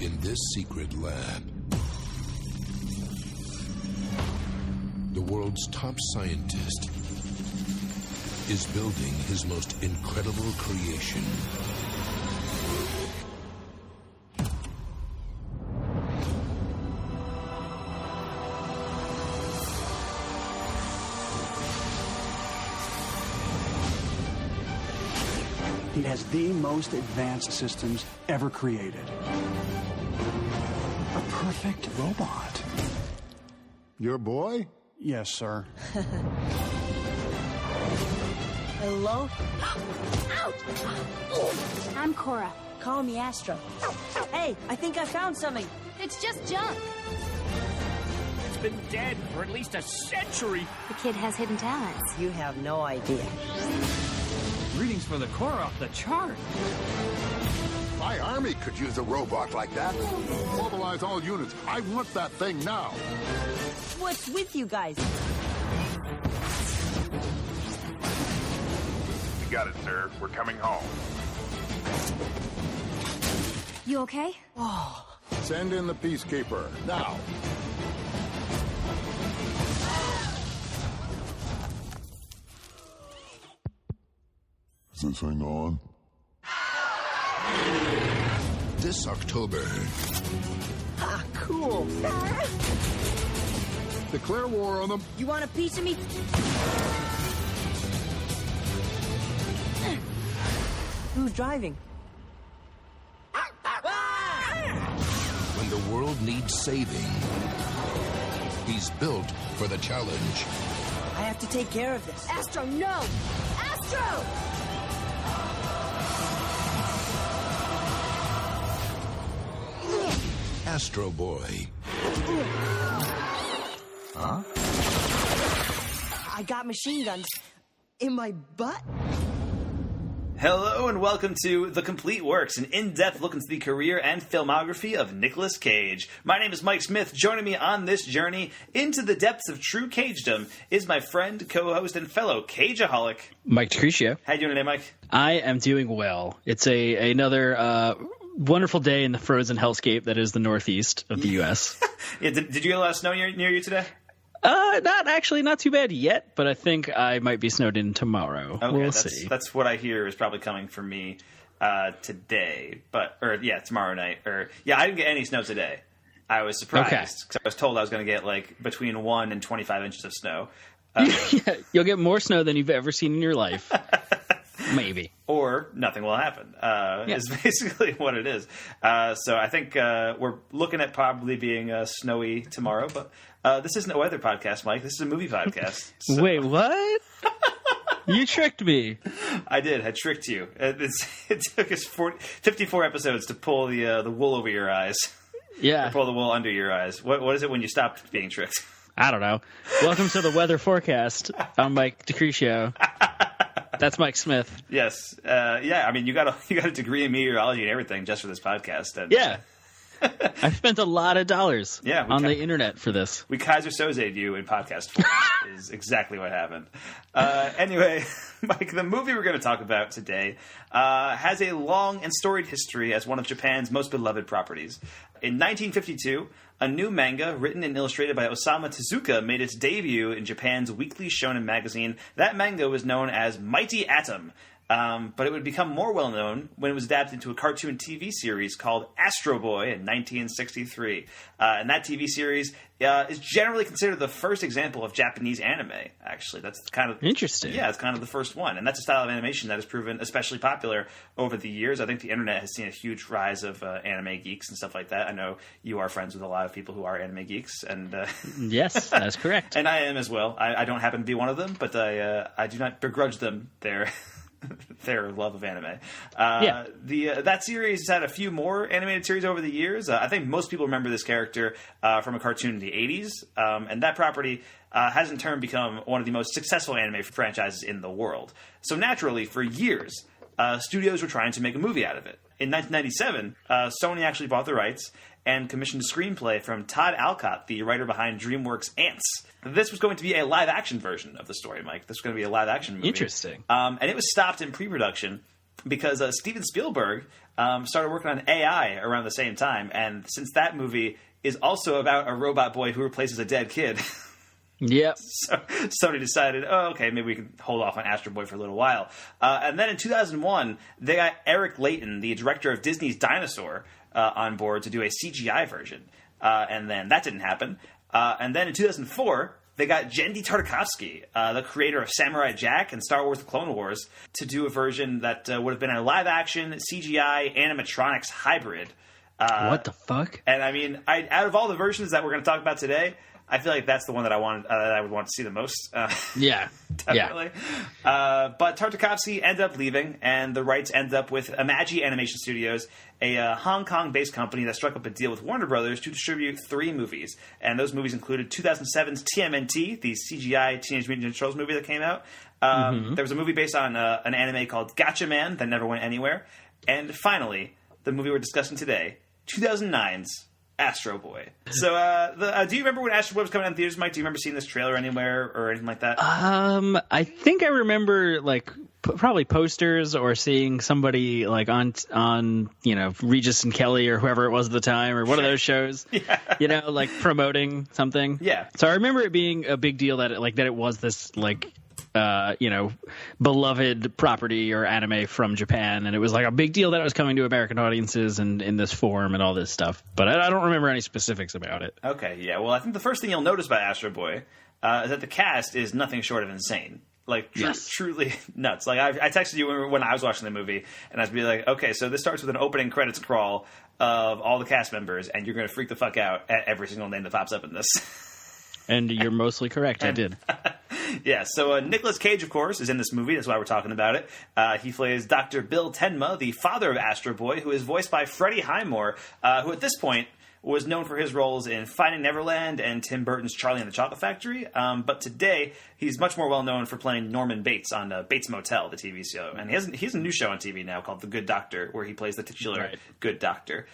In this secret lab, the world's top scientist is building his most incredible creation. He has the most advanced systems ever created. A perfect robot. Your boy? Yes, sir. Hello? Ouch! I'm Cora. Call me Astro. Hey, I think I found something. It's just junk. It's been dead for at least a century. The kid has hidden talents. You have no idea. Readings for the core off the chart. My army could use a robot like that. Mobilize all units. I want that thing now. What's with you guys? You got it, sir. We're coming home. You okay? Send in the Peacekeeper, now. Is this thing on? This October, Ah, cool. Declare war on them. You want a piece of me? Who's driving? when the world needs saving, he's built for the challenge. I have to take care of this. Astro, no! Astro! Astro Boy. Huh? I got machine guns in my butt. Hello and welcome to The Complete Works, an in-depth look into the career and filmography of Nicolas Cage. My name is Mike Smith. Joining me on this journey into the depths of true Cagedom is my friend, co-host, and fellow Cageaholic, Mike DeCriscio. How you doing today, Mike? I am doing well. It's another wonderful day in the frozen hellscape that is the Northeast of the U.S. Yeah, did you get a lot of snow near you today? Not too bad yet, but I think I might be snowed in tomorrow. Okay, we'll see. That's what I hear is probably coming for me today, tomorrow night. I didn't get any snow today. I was surprised because I was told I was going to get like between 1 and 25 inches of snow. Yeah, you'll get more snow than you've ever seen in your life. Maybe. Or nothing will happen, is basically what it is. So I think we're looking at probably being snowy tomorrow, but this isn't a weather podcast, Mike. This is a movie podcast. So. Wait, what? You tricked me. I did. I tricked you. It took us 54 episodes to pull the wool over your eyes. Yeah. Or pull the wool under your eyes. What is it when you stopped being tricked? I don't know. Welcome to the weather forecast. I'm Mike DeCriscio. That's Mike Smith. Yes. I mean, you got a degree in meteorology and everything just for this podcast. And, yeah. I spent a lot of dollars on the internet for this. We Kaiser Soze'd you in podcast form is exactly what happened. Anyway, Mike, the movie we're going to talk about today has a long and storied history as one of Japan's most beloved properties. In 1952, a new manga written and illustrated by Osamu Tezuka made its debut in Japan's weekly shonen magazine. That manga was known as Mighty Atom. But it would become more well-known when it was adapted into a cartoon TV series called Astro Boy in 1963. And that TV series is generally considered the first example of Japanese anime, actually. That's kind of... Interesting. Yeah, it's kind of the first one. And that's a style of animation that has proven especially popular over the years. I think the internet has seen a huge rise of anime geeks and stuff like that. I know you are friends with a lot of people who are anime geeks. And yes, that's correct. And I am as well. I don't happen to be one of them, but I do not begrudge them their love of anime. That series has had a few more animated series over the years. I think most people remember this character from a cartoon in the 80s, and that property has in turn become one of the most successful anime franchises in the world. So naturally, for years, studios were trying to make a movie out of it. In 1997, Sony actually bought the rights and commissioned a screenplay from Todd Alcott, the writer behind DreamWorks' Ants. This was going to be a live-action version of the story, Mike. This was going to be a live-action movie. Interesting. And it was stopped in pre-production because Steven Spielberg started working on AI around the same time, and since that movie is also about a robot boy who replaces a dead kid. Yep. So Sony decided, okay, maybe we can hold off on Astro Boy for a little while. And then in 2001, they got Eric Layton, the director of Disney's Dinosaur, on board to do a CGI version. And then that didn't happen. And then in 2004, they got Genndy Tartakovsky, the creator of Samurai Jack and Star Wars The Clone Wars, to do a version that would have been a live-action CGI animatronics hybrid. What the fuck? And I mean, out of all the versions that we're going to talk about today, I feel like that's the one that I would want to see the most. Yeah, definitely. Yeah. But Tartakovsky ended up leaving, and the rights ended up with Imagi Animation Studios, a Hong Kong-based company that struck up a deal with Warner Brothers to distribute 3 movies. And those movies included 2007's TMNT, the CGI Teenage Mutant Ninja Turtles movie that came out. There was a movie based on an anime called Gotcha Man that never went anywhere. And finally, the movie we're discussing today, 2009's Astro Boy. So, do you remember when Astro Boy was coming out in theaters, Mike? Do you remember seeing this trailer anywhere or anything like that? I think I remember probably posters or seeing somebody on Regis and Kelly or whoever it was at the time or one of those shows. Yeah. Promoting something. Yeah. So I remember it being a big deal that it was this beloved property or anime from Japan, and it was a big deal that it was coming to American audiences and in this form and all this stuff. But I don't remember any specifics about it. Okay, yeah. Well, I think the first thing you'll notice about Astro Boy is that the cast is nothing short of insane. Truly nuts. I texted you when I was watching the movie, and I'd be like, okay, so this starts with an opening credits crawl of all the cast members, and you're going to freak the fuck out at every single name that pops up in this. And you're mostly correct. I did. Yeah, so Nicolas Cage, of course, is in this movie. That's why we're talking about it. He plays Dr. Bill Tenma, the father of Astro Boy, who is voiced by Freddie Highmore, who at this point was known for his roles in Finding Neverland and Tim Burton's Charlie and the Chocolate Factory. But today, he's much more well-known for playing Norman Bates on Bates Motel, the TV show. And he has a new show on TV now called The Good Doctor, where he plays the titular Good Doctor.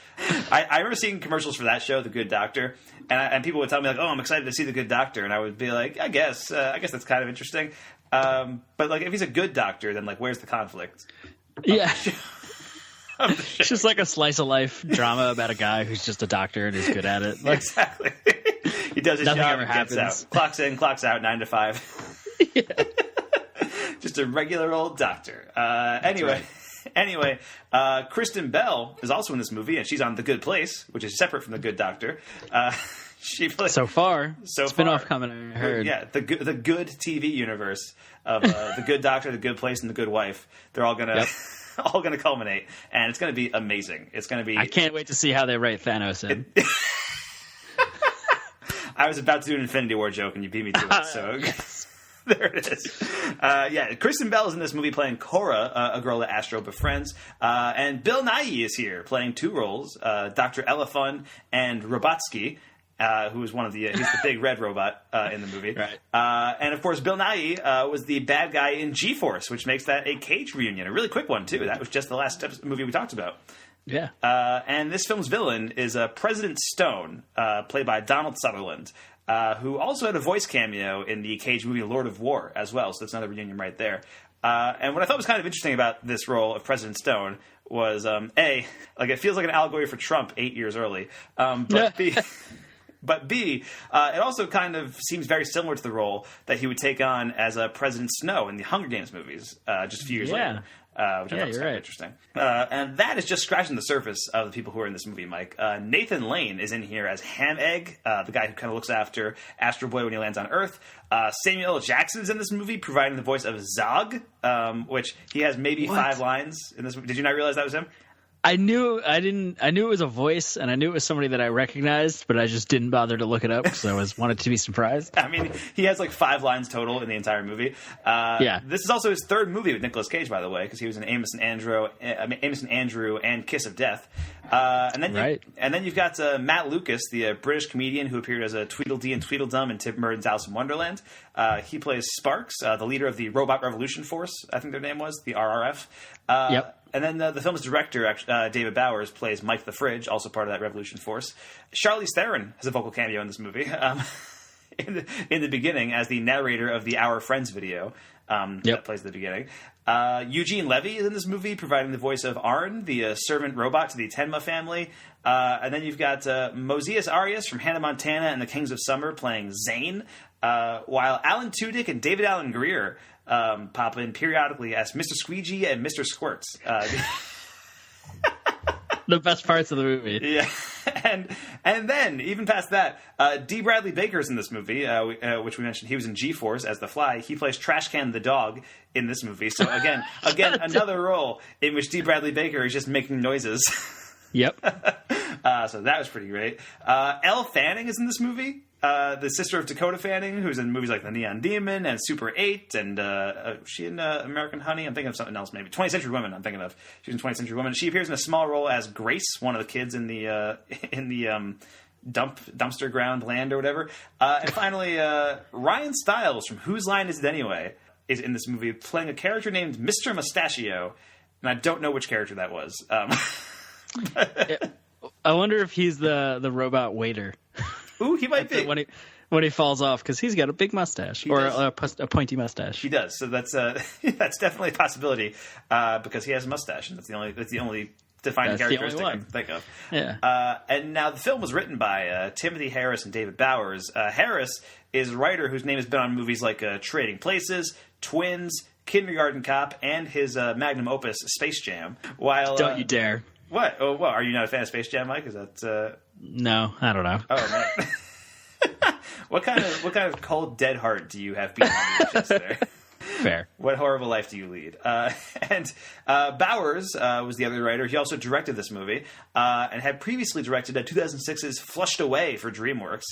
I remember seeing commercials for that show, The Good Doctor, and people would tell me, I'm excited to see The Good Doctor. And I would be like, I guess that's kind of interesting. But, if he's a good doctor, then, where's the conflict? Yeah. It's just like a slice of life drama about a guy who's just a doctor and is good at it. Exactly. He does his Nothing job ever and gets happens. out. Clocks in, clocks out, 9 to 5. Yeah. Just a regular old doctor. Anyway, Kristen Bell is also in this movie, and she's on The Good Place, which is separate from The Good Doctor. She plays spin-off coming, I heard. Yeah, the good TV universe of The Good Doctor, The Good Place, and The Good Wife. They're all gonna all gonna culminate, and it's gonna be amazing. It's gonna be. I can't wait to see how they write Thanos in. I was about to do an Infinity War joke, and you beat me to it. So. There it is. Kristen Bell is in this movie playing Cora, a girl that Astro befriends. And Bill Nighy is here playing 2 roles, Dr. Elle Fanning and Robotsky, who is he's the big red robot in the movie. Right. And of course, Bill Nighy was the bad guy in G-Force, which makes that a Cage reunion, a really quick one, too. That was just the last movie we talked about. Yeah. And this film's villain is President Stone, played by Donald Sutherland. Who also had a voice cameo in the Cage movie Lord of War as well, so that's another reunion right there. And what I thought was kind of interesting about this role of President Stone was, it feels like an allegory for Trump 8 years early, but B, it also kind of seems very similar to the role that he would take on as President Snow in the Hunger Games movies just a few years later. Which I thought was kind of interesting. And that is just scratching the surface of the people who are in this movie, Mike. Nathan Lane is in here as Ham Egg, the guy who kind of looks after Astro Boy when he lands on Earth. Samuel L. Jackson's in this movie, providing the voice of Zog, which he has maybe 5 lines in this movie. Did you not realize that was him? I knew it was a voice, and I knew it was somebody that I recognized, but I just didn't bother to look it up because I wanted to be surprised. I mean, he has 5 lines total in the entire movie. This is also his 3rd movie with Nicolas Cage, by the way, because he was in Amos and Andrew and Kiss of Death. And then you've got Matt Lucas, the British comedian who appeared as a Tweedledee and Tweedledum in Tim Burton's Alice in Wonderland. He plays Sparks, the leader of the Robot Revolution Force, I think their name was, the RRF. And then the film's director, David Bowers, plays Mike the Fridge, also part of that Revolution Force. Charlize Theron has a vocal cameo in this movie in the beginning as the narrator of the Our Friends video. that plays at the beginning. Eugene Levy is in this movie, providing the voice of Arn, the servant robot to the Tenma family. And then you've got Mosias Arias from Hannah Montana and the Kings of Summer playing Zane, while Alan Tudyk and David Alan Grier pop in periodically as Mr. Squeegee and Mr. Squirts. The best parts of the movie. Yeah. And then, even past that, D. Bradley Baker's in this movie, which we mentioned. He was in G-Force as The Fly. He plays Trashcan the dog in this movie. So again, another role in which D. Bradley Baker is just making noises. Yep. So that was pretty great. Elle Fanning is in this movie. The sister of Dakota Fanning, who's in movies like The Neon Demon and Super 8, and she in American Honey? I'm thinking of something else, maybe. 20th Century Women, I'm thinking of. She's in 20th Century Women. She appears in a small role as Grace, one of the kids in the dumpster ground land or whatever. And finally, Ryan Stiles from Whose Line Is It Anyway is in this movie, playing a character named Mr. Mustachio, and I don't know which character that was. I wonder if he's the robot waiter. Ooh, he might be. When he falls off, because he's got a big mustache, or a pointy mustache. He does, so that's that's definitely a possibility because he has a mustache, and that's the only defining characteristic I can think of. Yeah. And now the film was written by Timothy Harris and David Bowers. Harris is a writer whose name has been on movies like Trading Places, Twins, Kindergarten Cop, and his magnum opus Space Jam. While don't you dare. What? Oh, what? Are you not a fan of Space Jam, Mike? Is that? No, I don't know. Oh man. What kind of cold dead heart do you have beating on your chest there? Fair. What horrible life do you lead? And Bowers was the other writer. He also directed this movie and had previously directed 2006's Flushed Away for DreamWorks,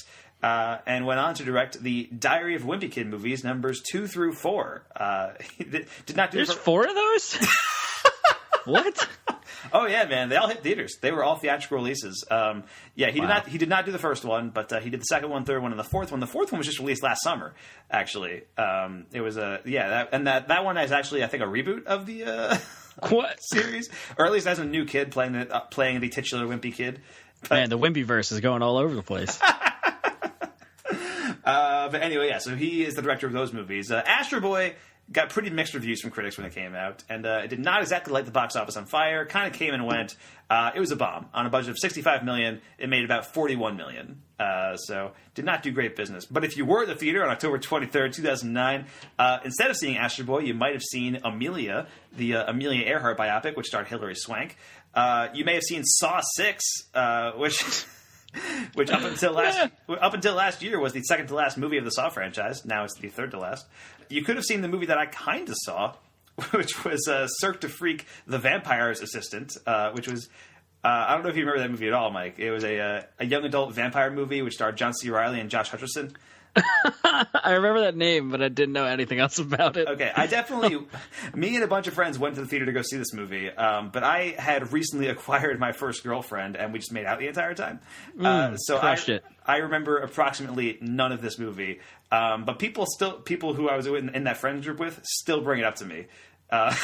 and went on to direct the Diary of a Wimpy Kid movies numbers 2 through 4. He did not do. There's 4 of those. What? Oh yeah, man! They all hit theaters. They were all theatrical releases. He did not do the first one, but he did the second one, third one, and the fourth one. The fourth one was just released last summer. Actually, it was that one is actually I think a reboot of the what series, or at least as a new kid playing the titular Wimpy Kid. Man, the Wimpyverse is going all over the place. But anyway, yeah. So he is the director of those movies. Astro Boy got pretty mixed reviews from critics when it came out, and it did not exactly light the box office on fire. Kind of came and went. It was a bomb. On a budget of $65 million, it made about $41 million. So did not do great business. But if you were at the theater on October 23rd, 2009, instead of seeing Astro Boy, you might have seen Amelia, the Amelia Earhart biopic, which starred Hilary Swank. You may have seen Saw 6, which up until last year was the second to last movie of the Saw franchise. Now it's the third to last. You could have seen the movie that I kind of saw, which was Cirque du Freak, The Vampire's Assistant, which was I don't know if you remember that movie at all, Mike. It was a young adult vampire movie which starred John C. Reilly and Josh Hutcherson. I remember that name, but I didn't know anything else about it. Okay, me and a bunch of friends went to the theater to go see this movie, but I had recently acquired my first girlfriend, and we just made out the entire time. So I remember approximately none of this movie, but people who I was in that friends group with still bring it up to me.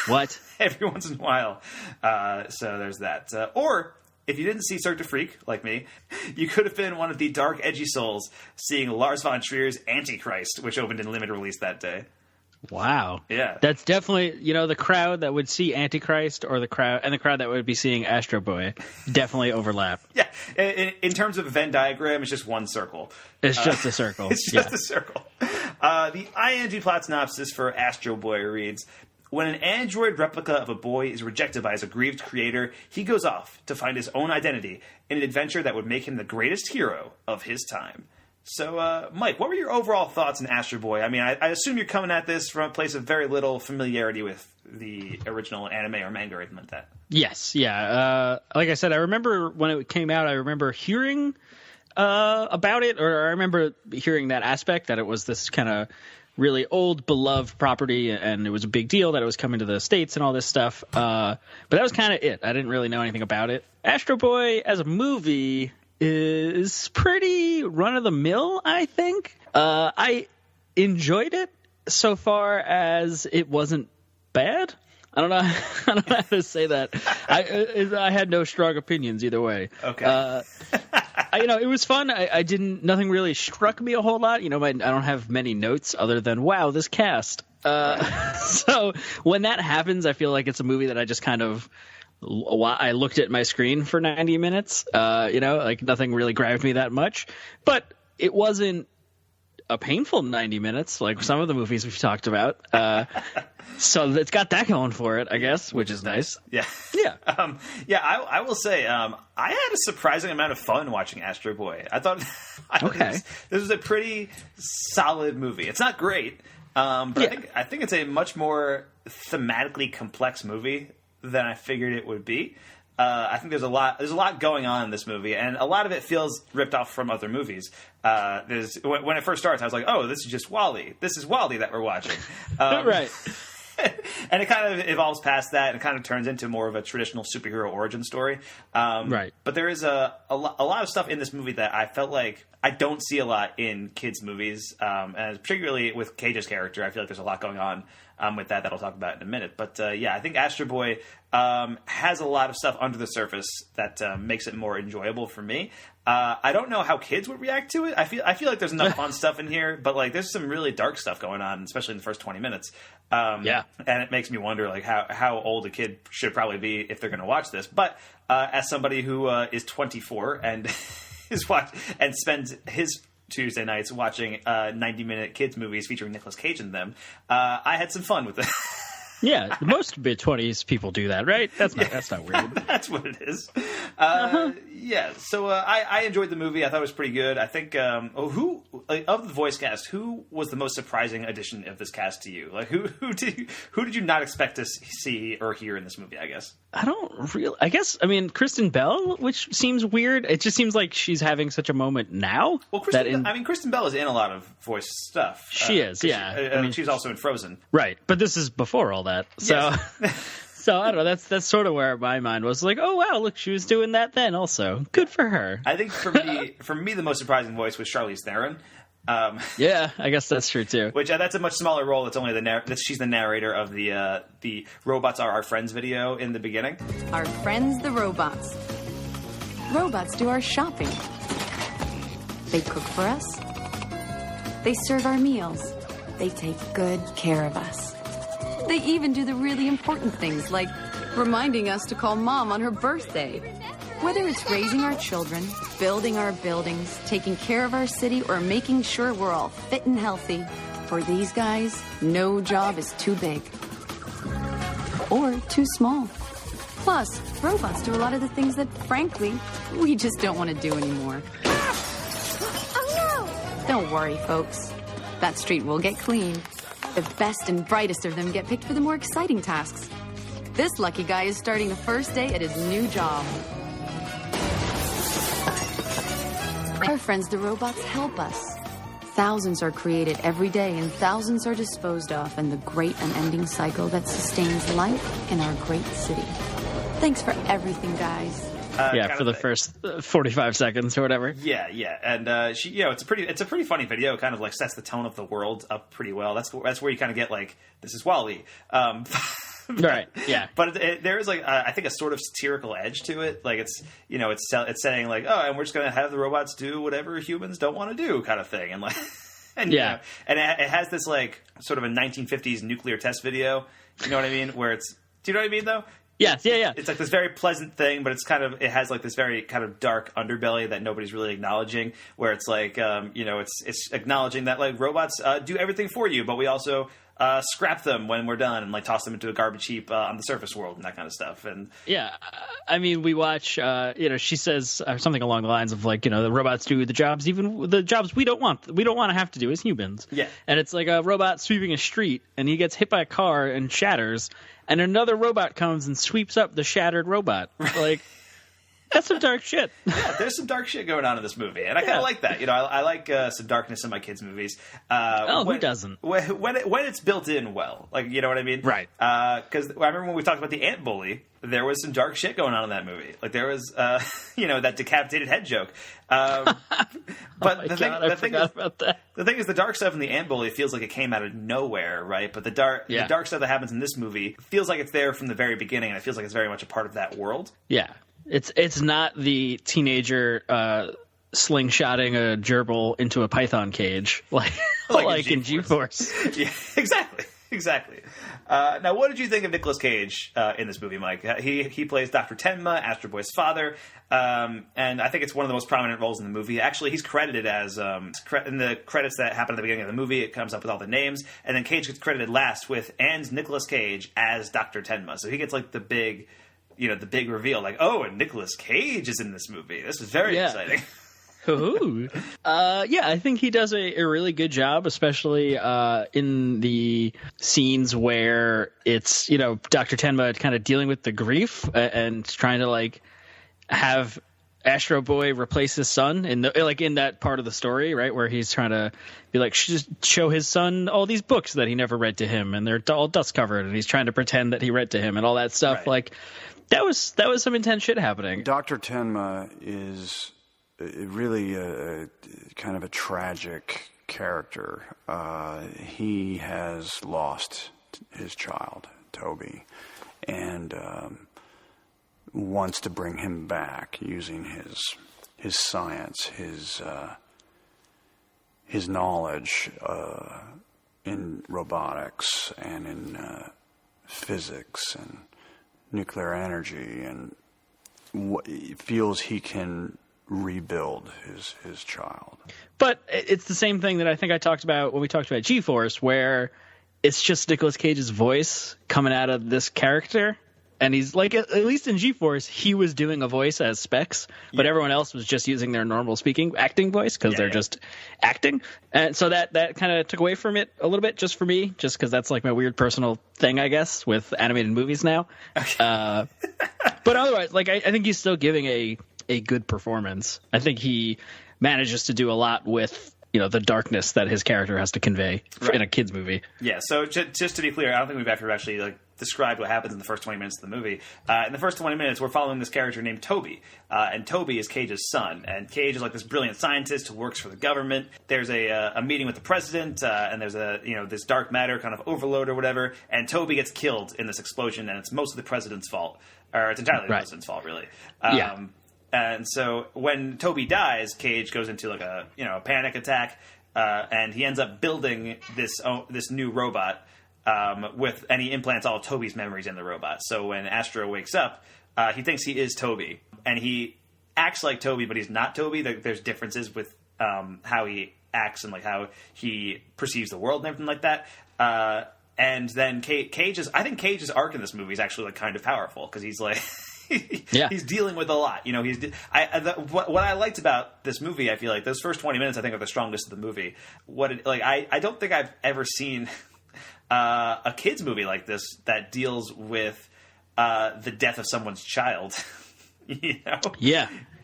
What? Every once in a while. So there's that. Or if you didn't see Cirque du Freak, like me, you could have been one of the dark, edgy souls seeing Lars von Trier's Antichrist, which opened in limited release that day. Wow. Yeah. That's definitely, the crowd that would see Antichrist or the crowd that would be seeing Astro Boy definitely overlap. Yeah. In terms of a Venn diagram, it's just one circle. It's just a circle. It's just a circle. The IMDb plot synopsis for Astro Boy reads, when an android replica of a boy is rejected by his aggrieved creator, he goes off to find his own identity in an adventure that would make him the greatest hero of his time. So, Mike, what were your overall thoughts on Astro Boy? I mean, I assume you're coming at this from a place of very little familiarity with the original anime or manga or anything like that. Yes, yeah. Like I said, I remember when it came out, I remember hearing about it, or I remember hearing that aspect, that it was this kind of really old, beloved property, and it was a big deal that it was coming to the States and all this stuff. But that was kind of it. I didn't really know anything about it. Astro Boy, as a movie, is pretty run-of-the-mill, I think. I enjoyed it so far as it wasn't bad. I don't know how to say that. I had no strong opinions either way. Okay. It was fun. Nothing really struck me a whole lot. I don't have many notes other than, wow, this cast. So when that happens, I feel like it's a movie that I just kind of I looked at my screen for 90 minutes. Like nothing really grabbed me that much, but it wasn't a painful 90 minutes like some of the movies we've talked about. So it's got that going for it, I guess, which is nice. Yeah. I will say, I had a surprising amount of fun watching Astro Boy. I thought this was a pretty solid movie. It's not great, but I think it's a much more thematically complex movie than I figured it would be. I think there's a lot going on in this movie, and a lot of it feels ripped off from other movies. When it first starts, I was like, "Oh, this is just WALL-E. This is WALL-E that we're watching." Right. And it kind of evolves past that, and it kind of turns into more of a traditional superhero origin story. Right. But there is a lot of stuff in this movie that I felt like I don't see a lot in kids' movies, and particularly with Cage's character. I feel like there's a lot going on with that I'll talk about in a minute. But I think Astro Boy has a lot of stuff under the surface that makes it more enjoyable for me. I don't know how kids would react to it. I feel like there's enough fun stuff in here, but like there's some really dark stuff going on, especially in the first 20 minutes. And it makes me wonder like how old a kid should probably be if they're going to watch this. But as somebody who is 24 and and spends his Tuesday nights watching 90-minute kids movies featuring Nicolas Cage in them, I had some fun with it. Yeah, most mid-20s people do that, right? That's not weird. That's what it is. Yeah, so I enjoyed the movie. I thought it was pretty good. I think of the voice cast, who was the most surprising addition of this cast to you? Like who did you not expect to see or hear in this movie? I guess I mean Kristen Bell, which seems weird. It just seems like she's having such a moment now. Well, Kristen Bell is in a lot of voice stuff. She is, yeah. She's also in Frozen, right? But this is before all that. So, yes. So I don't know. That's sort of where my mind was like, oh wow, look, she was doing that then. Also, good for her. I think for me, the most surprising voice was Charlize Theron. Yeah, I guess that's true too. Which that's a much smaller role. It's only she's the narrator of the "Robots Are Our Friends" video in the beginning. Our friends, the robots. Robots do our shopping. They cook for us. They serve our meals. They take good care of us. They even do the really important things, like reminding us to call Mom on her birthday. Whether it's raising our children, building our buildings, taking care of our city, or making sure we're all fit and healthy, for these guys, no job is too big. Or too small. Plus, robots do a lot of the things that, frankly, we just don't want to do anymore. Oh no! Don't worry, folks. That street will get cleaned. The best and brightest of them get picked for the more exciting tasks. This lucky guy is starting the first day at his new job. Our friends, the robots, help us. Thousands are created every day, and thousands are disposed of in the great unending cycle that sustains life in our great city. Thanks for everything, guys. For the first 45 seconds or whatever. Yeah, and it's a pretty funny video. It kind of like sets the tone of the world up pretty well. That's where you kind of get like, this is WALL-E. Right. Yeah. But there is like I think a sort of satirical edge to it. Like it's saying like, oh, and we're just gonna have the robots do whatever humans don't want to do, kind of thing, and like, and it has this like sort of a 1950s nuclear test video. You know what I mean? Where it's, do you know what I mean though? Yes, yeah. It's like this very pleasant thing, but it has like this very kind of dark underbelly that nobody's really acknowledging, where it's like, it's acknowledging that like robots do everything for you, but we also scrap them when we're done and like toss them into a garbage heap on the surface world and that kind of stuff. And yeah, I mean, we watch, she says something along the lines of like, the robots do the jobs, even the jobs we don't want to have to do as humans. Yeah. And it's like a robot sweeping a street and he gets hit by a car and shatters. And another robot comes and sweeps up the shattered robot. Like, that's some dark shit. Yeah, there's some dark shit going on in this movie, and I kind of like that. I like some darkness in my kids' movies. Who doesn't? When it's built in well, like, you know what I mean? Right. Because I remember when we talked about the ant bully, there was some dark shit going on in that movie. Like there was, that decapitated head joke. But the thing is, the dark stuff in the ant bully feels like it came out of nowhere, right? But the dark stuff that happens in this movie feels like it's there from the very beginning, and it feels like it's very much a part of that world. Yeah. It's not the teenager slingshotting a gerbil into a python cage like in G-Force. Yeah, exactly. Exactly. Now, what did you think of Nicolas Cage in this movie, Mike? He plays Dr. Tenma, Astro Boy's father, and I think it's one of the most prominent roles in the movie. Actually, he's credited as in the credits that happen at the beginning of the movie. It comes up with all the names, and then Cage gets credited last with "and Nicolas Cage as Dr. Tenma." So he gets like the big reveal, like, oh, and Nicolas Cage is in this movie. This is very exciting. Ooh. I think he does a really good job, especially in the scenes where it's, Dr. Tenma kind of dealing with the grief and trying to like have Astro Boy replace his son in that part of the story, right, where he's trying to be like show his son all these books that he never read to him, and they're all dust covered, and he's trying to pretend that he read to him and all that stuff. Right. Like that was some intense shit happening. Dr. Tenma is really kind of a tragic character. He has lost his child, Toby, and wants to bring him back using his science, his knowledge in robotics and in physics and nuclear energy, and he feels he can rebuild his child. But it's the same thing that I think I talked about when we talked about G-Force, where it's just Nicolas Cage's voice coming out of this character. And he's like, at least in G-Force, he was doing a voice as Specs, but everyone else was just using their normal acting voice because they're just acting. And so that kind of took away from it a little bit, just for me, just because that's like my weird personal thing, I guess, with animated movies now. Okay. But otherwise, like, I think he's still giving a good performance. I think he manages to do a lot with the darkness that his character has to convey in a kid's movie. Yeah. So just to be clear, I don't think we've ever actually described what happens in the first 20 minutes of the movie. In the first 20 minutes, we're following this character named Toby, and Toby is Cage's son. And Cage is like this brilliant scientist who works for the government. There's a meeting with the president, and there's this dark matter kind of overload or whatever. And Toby gets killed in this explosion, and it's mostly the president's fault, or it's entirely the president's fault, really. And so when Toby dies, Cage goes into like a panic attack, and he ends up building this new robot and he implants all of Toby's memories in the robot. So when Astro wakes up, he thinks he is Toby, and he acts like Toby, but he's not Toby. There's differences with how he acts and like how he perceives the world and everything like that. And then Cage's arc in this movie is actually like kind of powerful because he's like. He's dealing with a lot. What I liked about this movie, I feel like those first 20 minutes, I think, are the strongest of the movie. I don't think I've ever seen a kids movie like this that deals with the death of someone's child.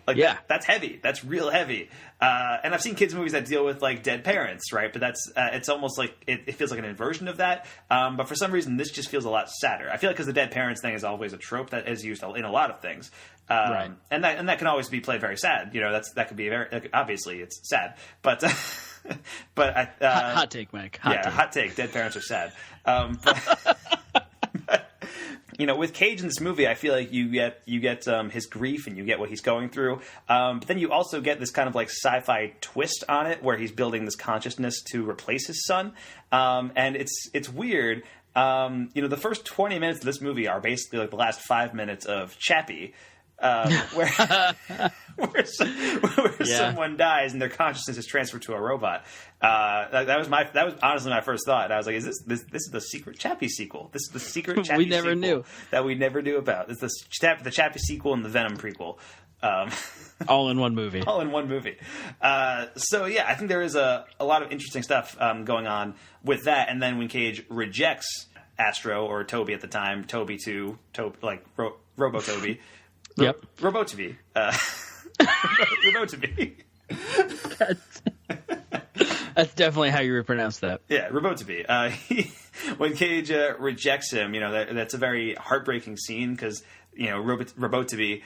That's heavy. That's real heavy. And I've seen kids movies that deal with like dead parents, right? But that's it's almost like it feels like an inversion of that. But for some reason, this just feels a lot sadder. I feel like because the dead parents thing is always a trope that is used in a lot of things, right? And that can always be played very sad. That could be very obviously it's sad, but hot take, Mike. Hot take. Dead parents are sad. With Cage in this movie, I feel like you get his grief and you get what he's going through. But then you also get this kind of like sci-fi twist on it, where he's building this consciousness to replace his son. And it's weird. The first 20 minutes of this movie are basically like the last 5 minutes of Chappie. Where someone dies and their consciousness is transferred to a robot. That was honestly my first thought. And I was like, "Is this is the secret Chappie sequel? This is the secret Chappie we never sequel knew that we never knew about. It's the Chappie sequel and the Venom prequel, all in one movie. All in one movie. So yeah, I think there is a lot of interesting stuff going on with that. And then when Cage rejects Astro or Toby at the time, Toby 2, Robo Toby. Yep. Robotomy. Robotomy. That's definitely how you would pronounce that. Yeah, Robotomy. When Cage rejects him, that's a very heartbreaking scene because, Robotomy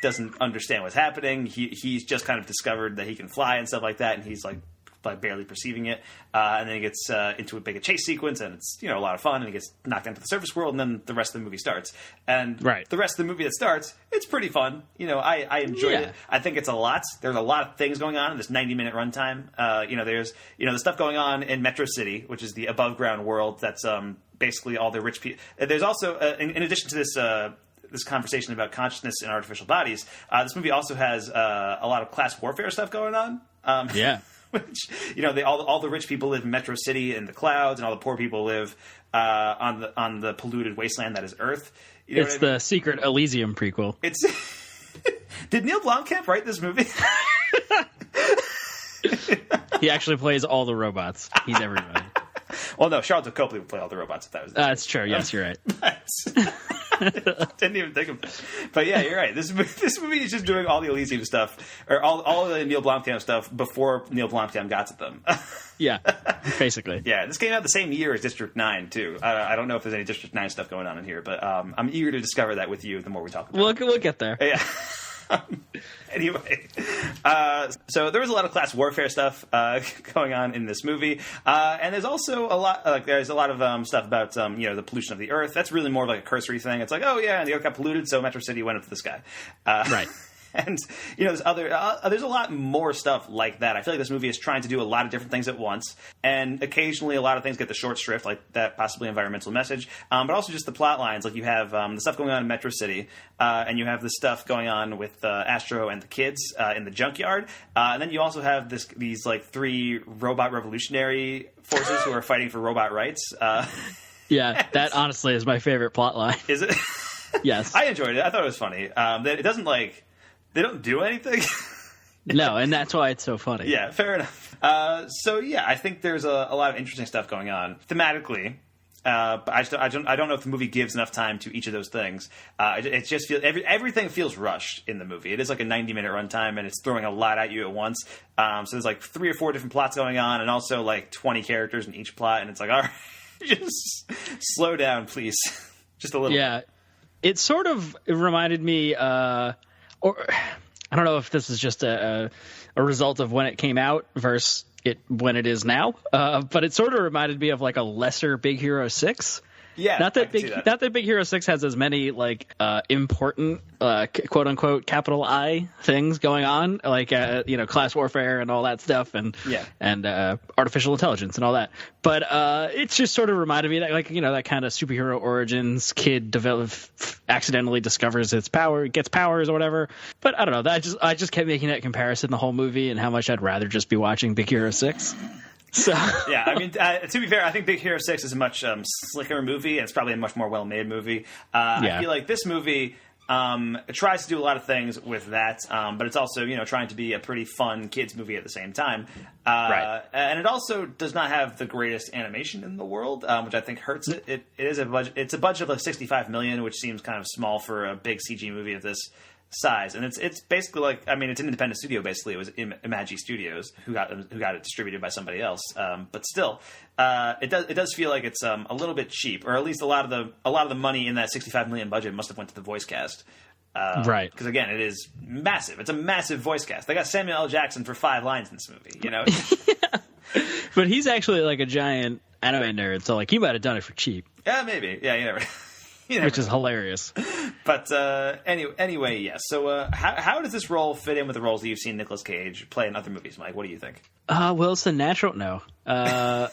doesn't understand what's happening. He's just kind of discovered that he can fly and stuff like that, and he's like like barely perceiving it, and then he gets into a big chase sequence, and it's a lot of fun, and he gets knocked into the surface world, and then the rest of the movie starts. And the rest of the movie that starts, it's pretty fun. I enjoyed it. I think it's a lot. There's a lot of things going on in this 90-minute runtime. There's the stuff going on in Metro City, which is the above ground world. That's basically all the rich people. There's also, in addition to this conversation about consciousness in artificial bodies, this movie also has a lot of class warfare stuff going on. Which all the rich people live in Metro City in the clouds, and all the poor people live on the polluted wasteland that is Earth. It's the Secret Elysium prequel. Did Neil Blomkamp write this movie? He actually plays all the robots. He's everybody. Well, no, Charlotte Copley would play all the robots if that was. That's true. Yes, you're right. Didn't even think of that. But yeah, you're right. This movie is just doing all the Elysium stuff, or all the Neil Blomkamp stuff before Neil Blomkamp got to them. Yeah, basically. Yeah, this came out the same year as District 9, too. I don't know if there's any District 9 stuff going on in here, but I'm eager to discover that with you the more we talk about it. We'll get there. Yeah. Anyway, so there was a lot of class warfare stuff going on in this movie, and there's also a lot. There's a lot of stuff about the pollution of the Earth. That's really more of like a cursory thing. It's like, oh yeah, the Earth got polluted, so Metro City went up to the sky. Right. And there's there's a lot more stuff like that. I feel like this movie is trying to do a lot of different things at once, and occasionally a lot of things get the short shrift, like that possibly environmental message, but also just the plot lines. Like you have the stuff going on in Metro City, and you have the stuff going on with Astro and the kids in the junkyard, and then you also have these like 3 robot revolutionary forces who are fighting for robot rights. Yeah, that honestly is my favorite plot line. Is it? Yes, I enjoyed it. I thought it was funny. It doesn't like. They don't do anything. No, and that's why it's so funny. Yeah, fair enough. So yeah, I think there's a lot of interesting stuff going on thematically. But I don't know if the movie gives enough time to each of those things. It just feels everything feels rushed in the movie. It is like a 90-minute runtime, and it's throwing a lot at you at once. So there's like 3 or 4 different plots going on, and also like 20 characters in each plot, and it's like, all right, just slow down, please, just a little. Yeah, it sort of reminded me. Or I don't know if this is just a result of when it came out versus when it is now, but it sort of reminded me of like a lesser Big Hero 6. Yeah, not that Big Hero 6 has as many like important quote unquote capital I things going on, like class warfare and all that stuff, and artificial intelligence and all that. But it's just sort of reminded me that that kind of superhero origins, kid accidentally discovers its power, gets powers or whatever. But I don't know. I just kept making that comparison the whole movie and how much I'd rather just be watching Big Hero 6. So yeah, I mean, to be fair, I think Big Hero 6 is a much slicker movie, and it's probably a much more well-made movie. I feel like this movie tries to do a lot of things with that, but it's also trying to be a pretty fun kids movie at the same time. Right. And it also does not have the greatest animation in the world, which I think hurts it. It is a budget. It's a budget of $65 million, which seems kind of small for a big CG movie of this size, and it's basically like, I mean, it's an independent studio. Basically, it was Imagi Studios who got it distributed by somebody else. But still, it does feel like it's a little bit cheap, or at least a lot of the money in that $65 million budget must have went to the voice cast. Right, because again, it is massive. It's a massive voice cast. They got Samuel L. Jackson for 5 lines in this movie. Yeah. But he's actually like a giant anime nerd, so like he might have done it for cheap. Yeah, maybe. Yeah, you never. Which is hilarious. But anyway, yes. So how does this role fit in with the roles that you've seen Nicolas Cage play in other movies, Mike? What do you think? Well, it's a natural no. I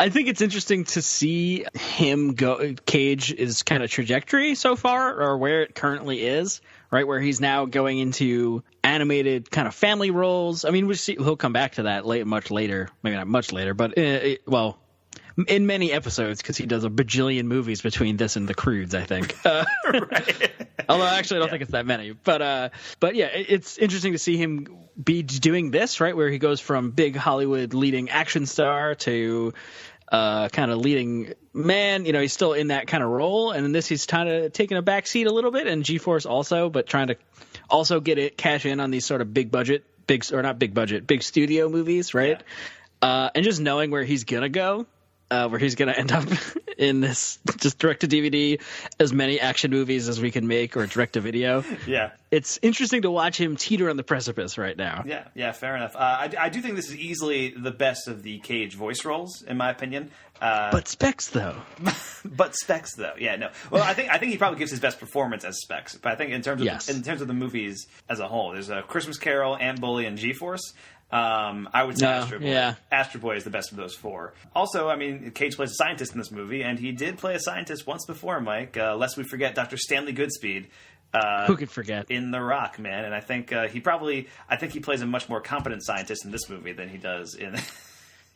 think it's interesting to see him go. Cage's kind of trajectory so far, or where it currently is, right? Where he's now going into animated kind of family roles. I mean, he'll come back to that much later. Maybe not much later, but in many episodes, because he does a bajillion movies between this and The Croods, I think. Right. Although actually I don't think it's that many. But yeah, it's interesting to see him be doing this, right, where he goes from big Hollywood leading action star to kind of leading man. He's still in that kind of role, and in this he's kind of taking a back seat a little bit, and G-Force also, but trying to also cash in on these sort of big studio movies, right? Yeah. And just knowing where he's gonna go, where he's going to end up in this just direct-to-DVD, as many action movies as we can make, or direct-to-video. Yeah. It's interesting to watch him teeter on the precipice right now. Yeah, fair enough. I do think this is easily the best of the Cage voice roles, in my opinion. But Specs, though. Yeah, no. Well, I think he probably gives his best performance as Specs. But I think in terms of the movies as a whole, there's a Christmas Carol, Ant Bully, and G-Force. I would say Astro Boy. Yeah. Astro Boy is the best of those four. Also, I mean, Cage plays a scientist in this movie, and he did play a scientist once before, Mike. Lest we forget Dr. Stanley Goodspeed. Who could forget? In The Rock, man. And I think he plays a much more competent scientist in this movie than he does in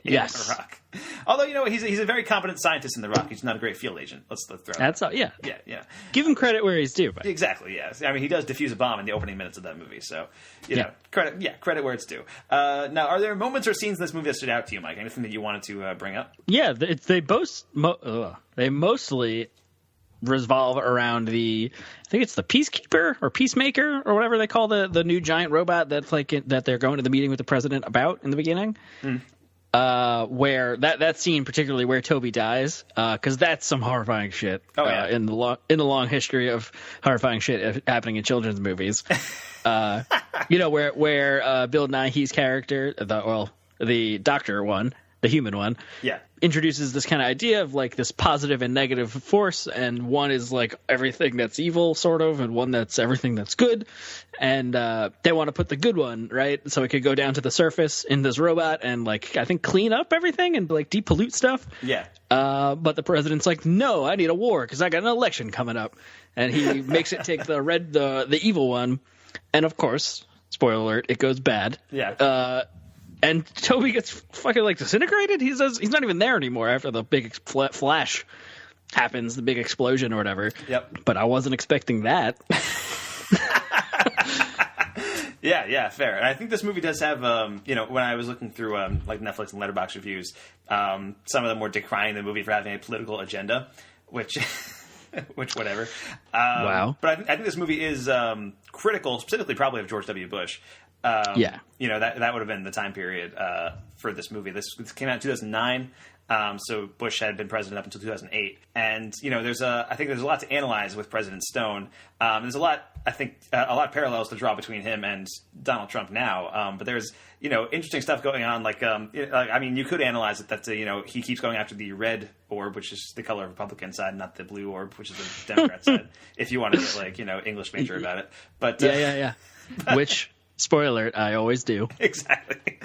Yes. The Rock. Although, you know, he's a very competent scientist in The Rock. He's not a great field agent. Let's throw That's all. Yeah. Yeah. Give him credit where he's due. But. Exactly. Yeah. I mean, he does defuse a bomb in the opening minutes of that movie. So, you know, credit where it's due. Now, are there moments or scenes in this movie that stood out to you, Mike? Anything that you wanted to bring up? Yeah, they mostly revolve around I think it's the Peacekeeper or Peacemaker or whatever they call the new giant robot that's like that they're going to the meeting with the president about in the beginning. Where that scene particularly where Toby dies, because that's some horrifying shit. In the long history of horrifying shit happening in children's movies. You know where Bill Nighy's character, the doctor one, the human one, introduces this kind of idea of like this positive and negative force, and one is like everything that's evil sort of, and one that's everything that's good, and they want to put the good one, right, so it could go down to the surface in this robot and like I think clean up everything and like depollute stuff. But the president's like, no, I need a war because I got an election coming up, and he makes it take the evil one, and of course, spoiler alert, it goes bad. And Toby gets fucking like disintegrated. He says he's not even there anymore after the big flash happens, the big explosion or whatever. But I wasn't expecting that. Yeah, fair. And I think this movie does have, you know, when I was looking through like Netflix and Letterboxd reviews, some of them were decrying the movie for having a political agenda, which whatever. Wow. But I think this movie is critical, specifically probably of George W. Bush. You know, that would have been the time period for this movie. This came out in 2009. So Bush had been president up until 2008. And, you know, I think there's a lot to analyze with President Stone. There's a lot of parallels to draw between him and Donald Trump now. But there's, you know, interesting stuff going on. Like, I mean, you could analyze it that, you know, he keeps going after the red orb, which is the color of Republican side, not the blue orb, which is the Democrat side, if you want to get, like, you know, English major about it. But yeah. Which... Spoiler alert, I always do. Exactly.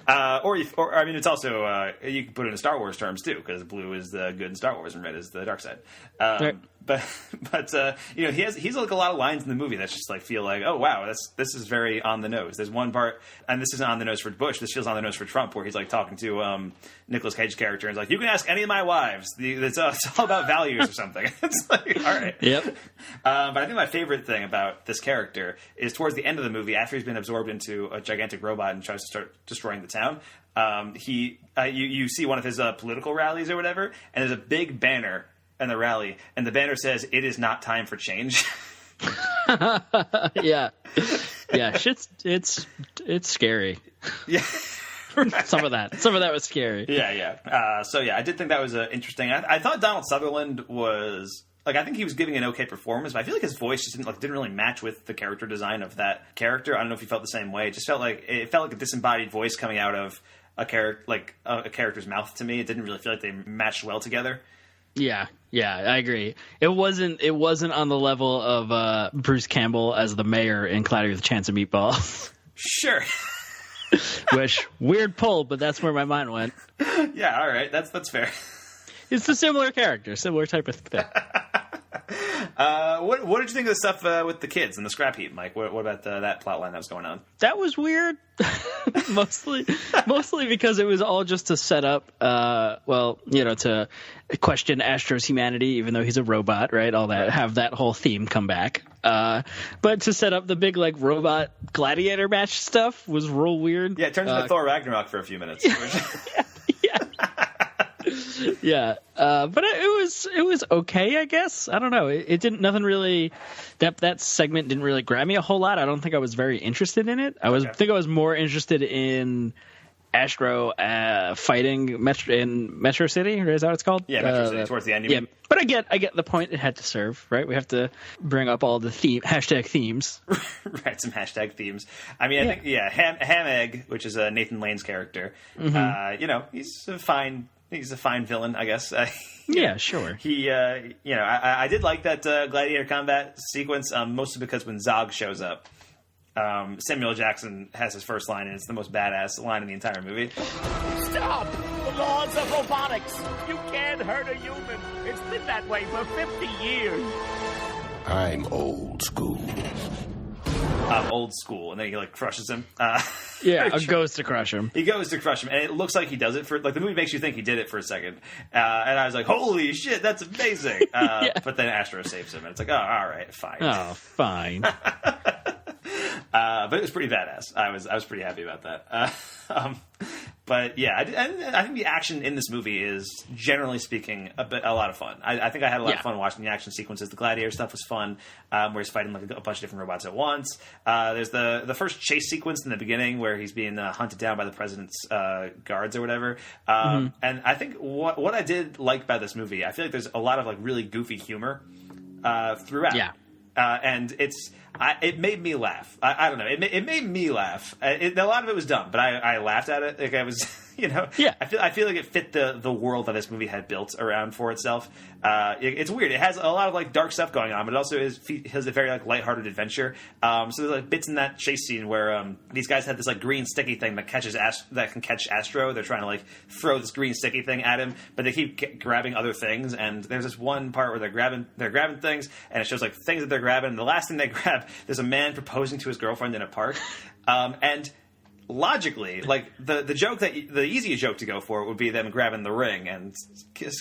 Or I mean, it's also, you can put it in Star Wars terms, too, because blue is the good in Star Wars and red is the dark side. Right. But you know, he's like a lot of lines in the movie that just like feel like, oh, wow, this is very on the nose. There's one part, and this isn't on the nose for Bush, this feels on the nose for Trump, where he's like talking to Nicolas Cage character, and he's like, you can ask any of my wives. It's all about values or something. It's like, all right. Yep. But I think my favorite thing about this character is towards the end of the movie, after he's been absorbed into a gigantic robot and tries to start destroying the town, you see one of his political rallies or whatever, and there's a big banner in the rally, and the banner says, "It is not time for change." Yeah. Shit's it's scary. Yeah. Some of that was scary. Yeah. So I did think that was interesting. I thought Donald Sutherland was like, I think he was giving an okay performance, but I feel like his voice just didn't really match with the character design of that character. I don't know if you felt the same way. It just felt like a disembodied voice coming out of a character's mouth to me. It didn't really feel like they matched well together. Yeah, I agree. It wasn't on the level of Bruce Campbell as the mayor in Cloudy with a Chance of Meatballs. Sure. Which, weird pull, but that's where my mind went. Yeah, all right, that's fair. It's a similar character, similar type of thing. What did you think of the stuff with the kids and the scrap heap, Mike? What about that plot line that was going on? That was weird. mostly because it was all just to set up, to question Astro's humanity, even though he's a robot, right? All that, have that whole theme come back. But to set up the big, like, robot gladiator match stuff was real weird. Yeah, it turns into Thor Ragnarok for a few minutes. Yeah. But it was okay, I guess. I don't know. It didn't, nothing really, that segment didn't really grab me a whole lot. I don't think I was very interested in it. I think I was more interested in Astro fighting in Metro City, or is that what it's called? Yeah, Metro City, towards the end. Yeah, but I get the point it had to serve, right? We have to bring up all the hashtag themes. Right, some hashtag themes. I mean, I think, Ham Egg, which is Nathan Lane's character, he's a fine villain, I guess. Yeah, sure. He, I did like that gladiator combat sequence, mostly because when Zog shows up, Samuel Jackson has his first line, and it's the most badass line in the entire movie. Stop! The laws of robotics! You can't hurt a human! It's been that way for 50 years! I'm old school. Old school, and then he crushes him. Goes to crush him. He goes to crush him, and it looks like he does it for the movie makes you think he did it for a second, and I was like, "Holy shit, that's amazing!" But then Astro saves him, and it's like, "Oh, all right, fine." Oh, fine. But it was pretty badass. I was pretty happy about that. But yeah, I think the action in this movie is, generally speaking, a lot of fun. I think I had a lot of fun watching the action sequences. The gladiator stuff was fun, where he's fighting a bunch of different robots at once. There's the first chase sequence in the beginning where he's being hunted down by the president's guards or whatever. And I think what I did like about this movie, I feel like there's a lot of really goofy humor throughout. Yeah. And it made me laugh. I don't know. It made me laugh. A lot of it was dumb, but I laughed at it. I was, I feel like it fit the world that this movie had built around for itself. It's weird. It has a lot of dark stuff going on, but it also has a very lighthearted adventure. So there's bits in that chase scene where these guys have this green sticky thing that can catch Astro. They're trying to throw this green sticky thing at him, but they keep grabbing other things. And there's this one part where they're grabbing things, and it shows things that they're grabbing. And the last thing they grab, there's a man proposing to his girlfriend in a park, and logically, the easiest joke to go for would be them grabbing the ring and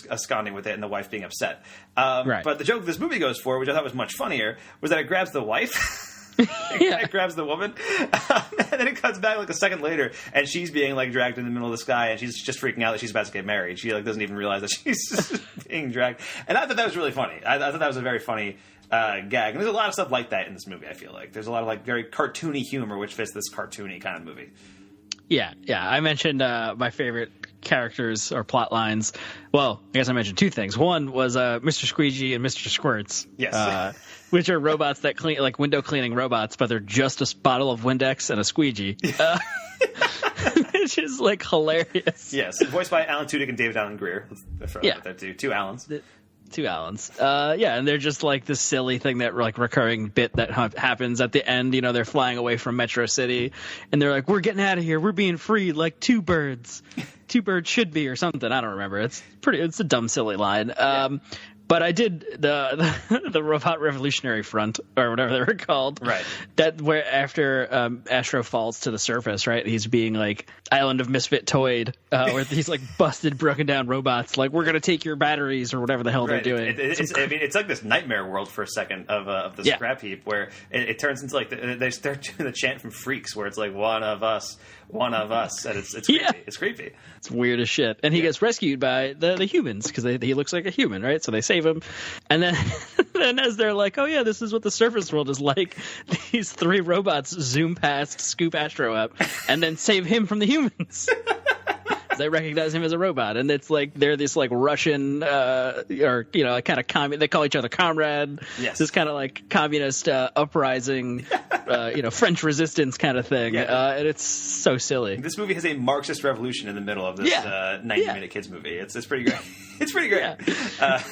absconding with it, and the wife being upset. Right. But the joke this movie goes for, which I thought was much funnier, was that it grabs the wife. It grabs the woman, and then it cuts back a second later, and she's being dragged in the middle of the sky, and she's just freaking out that she's about to get married. She doesn't even realize that she's being dragged, and I thought that was really funny. I thought that was a very funny gag. And there's a lot of stuff like that in this movie, I feel like. There's a lot of very cartoony humor, which fits this cartoony kind of movie. Yeah. I mentioned my favorite characters or plot lines. Well, I guess I mentioned two things. One was Mr. Squeegee and Mr. Squirts. Yes. Which are robots that clean, window cleaning robots, but they're just a bottle of Windex and a squeegee. Which is hilarious. Yes. Voiced by Alan Tudyk and David Allen Greer. Let's throw that too. Two Allens. Two Allens. And they're just this silly thing that recurring bit that happens at the end. They're flying away from Metro City, and they're like, "We're getting out of here. We're being freed like two birds. Two birds should be," or something. I don't remember. It's a dumb, silly line. But I did the Robot Revolutionary Front, or whatever they were called. Right. That where after Astro falls to the surface, right? He's being Island of Misfit Toyed, where these busted, broken down robots, we're gonna take your batteries or whatever the hell they're doing. It's like this nightmare world for a second of the scrap heap, where it turns into they start doing the chant from Freaks, where it's one of us, and it's creepy. Yeah. It's creepy. It's weird as shit. And he gets rescued by the humans because he looks like a human, right? So they save him, and then as they're oh yeah, this is what the surface world is like, these three robots zoom past, scoop Astro up, and then save him from the humans. They recognize him as a robot, and it's they're this Russian or kind of they call each other comrade. Yes. This kind of communist uprising, French resistance kind of thing. Yeah. And it's so silly. This movie has a Marxist revolution in the middle of this 90-minute kids movie. It's pretty great. It's pretty great. Yeah.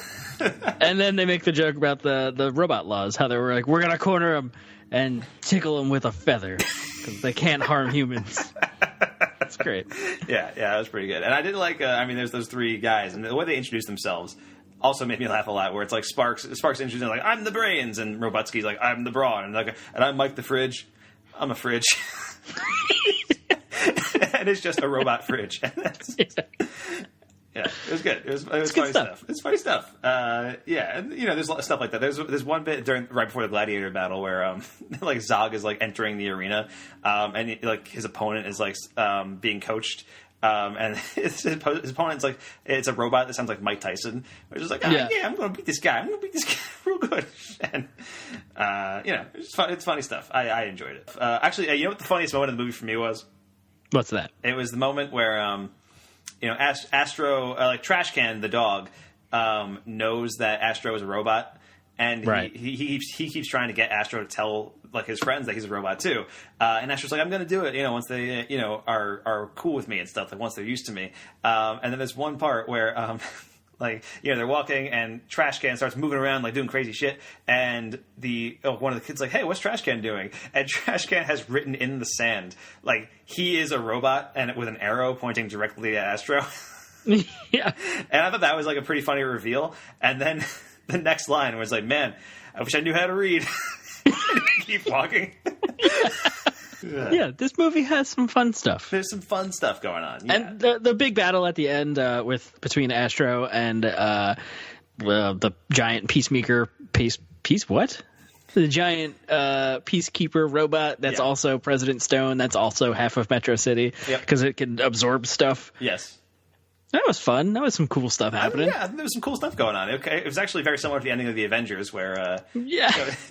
And then they make the joke about the robot laws, how they were we're gonna corner them and tickle them with a feather because they can't harm humans. That's great. Yeah, that was pretty good. And I did there's those three guys, and the way they introduce themselves also made me laugh a lot, where it's Sparks introducing I'm the brains, and Robotsky's I'm the brawn, and I'm Mike the fridge. I'm a fridge. And it's just a robot fridge. Yeah, it was good. It was funny stuff. It's funny stuff. And there's a lot of stuff like that. There's one bit right before the gladiator battle where Zog is entering the arena, and his opponent is being coached. And his opponent's it's a robot that sounds like Mike Tyson. Which is I'm going to beat this guy. I'm going to beat this guy real good. And it's fun. It's funny stuff. I enjoyed it. Actually, you know what the funniest moment of the movie for me was? What's that? It was the moment where, Astro, like Trash Can, the dog, knows that Astro is a robot, and he keeps trying to get Astro to tell like his friends that he's a robot too. And Astro's like, I'm going to do it, once they, are cool with me and stuff, like once they're used to me. And then there's one part where, they're walking and Trash Can starts moving around, like doing crazy shit. And one of the kids like, hey, what's Trash Can doing? And Trash Can has written in the sand, like, he is a robot, and with an arrow pointing directly at Astro. Yeah. And I thought that was like a pretty funny reveal. And then the next line was like, man, I wish I knew how to read. Keep walking. Yeah, this movie has some fun stuff. There's some fun stuff going on. Yeah. And the big battle at the end between Astro and the giant peacemaker what? The giant peacekeeper robot that's also President Stone, that's also half of Metro City, because it can absorb stuff. Yes. That was fun. That was some cool stuff happening. I think there was some cool stuff going on. Okay, it was actually very similar to the ending of the Avengers, where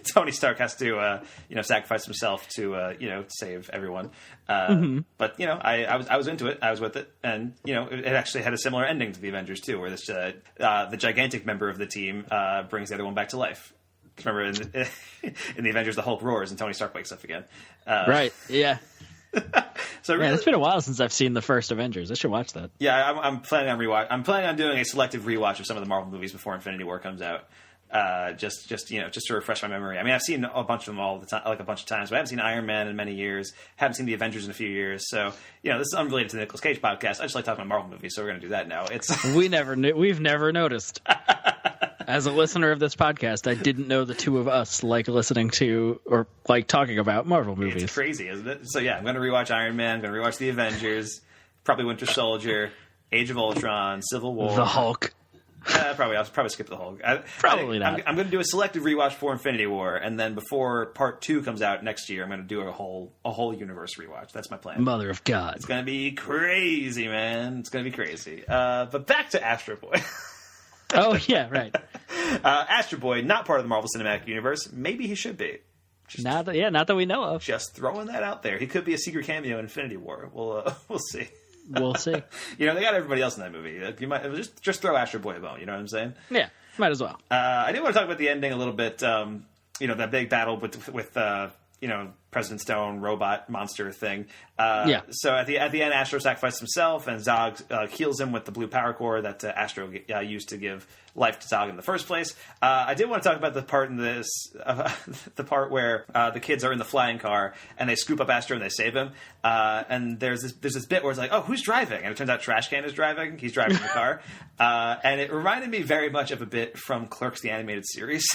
Tony Stark has to sacrifice himself to save everyone. But I was into it. I was with it, and it actually had a similar ending to the Avengers too, where this the gigantic member of the team brings the other one back to life. Remember in the Avengers, the Hulk roars and Tony Stark wakes up again. Right. Yeah. So really, it's been a while since I've seen the first Avengers. I should watch that. Yeah, I'm planning on rewatch. I'm planning on doing a selective rewatch of some of the Marvel movies before Infinity War comes out. Just to refresh my memory. I mean, I've seen a bunch of them all the time, like a bunch of times, but I haven't seen Iron Man in many years. Haven't seen the Avengers in a few years. So this is unrelated to the Nicolas Cage podcast. I just like talking about Marvel movies, so we're going to do that now. We've never noticed. As a listener of this podcast, I didn't know the two of us like listening to or like talking about Marvel movies. It's crazy, isn't it? So yeah, I'm going to rewatch Iron Man. I'm going to rewatch the Avengers, probably Winter Soldier, Age of Ultron, Civil War, the Hulk. I'll probably skip the Hulk. Probably not. I'm going to do a selective rewatch for Infinity War, and then before Part 2 comes out next year, I'm going to do a whole universe rewatch. That's my plan. Mother of God, it's going to be crazy, man. It's going to be crazy. But back to Astro Boy. Oh yeah, right. Astro Boy, not part of the Marvel Cinematic Universe. Maybe he should be. Not that we know of. Just throwing that out there. He could be a secret cameo in Infinity War. We'll see. We'll see. They got everybody else in that movie. You might just throw Astro Boy a bone. You know what I'm saying? Yeah, might as well. I did want to talk about the ending a little bit. That big battle with President Stone robot monster thing. So at the end, Astro sacrifices himself, and Zog heals him with the blue power core that Astro used to give life to Zog in the first place. I did want to talk about the part in this, the part where the kids are in the flying car and they scoop up Astro and they save him. And there's this bit where it's like, oh, who's driving? And it turns out Trash Can is driving. He's driving the car, and it reminded me very much of a bit from Clerks, the animated series.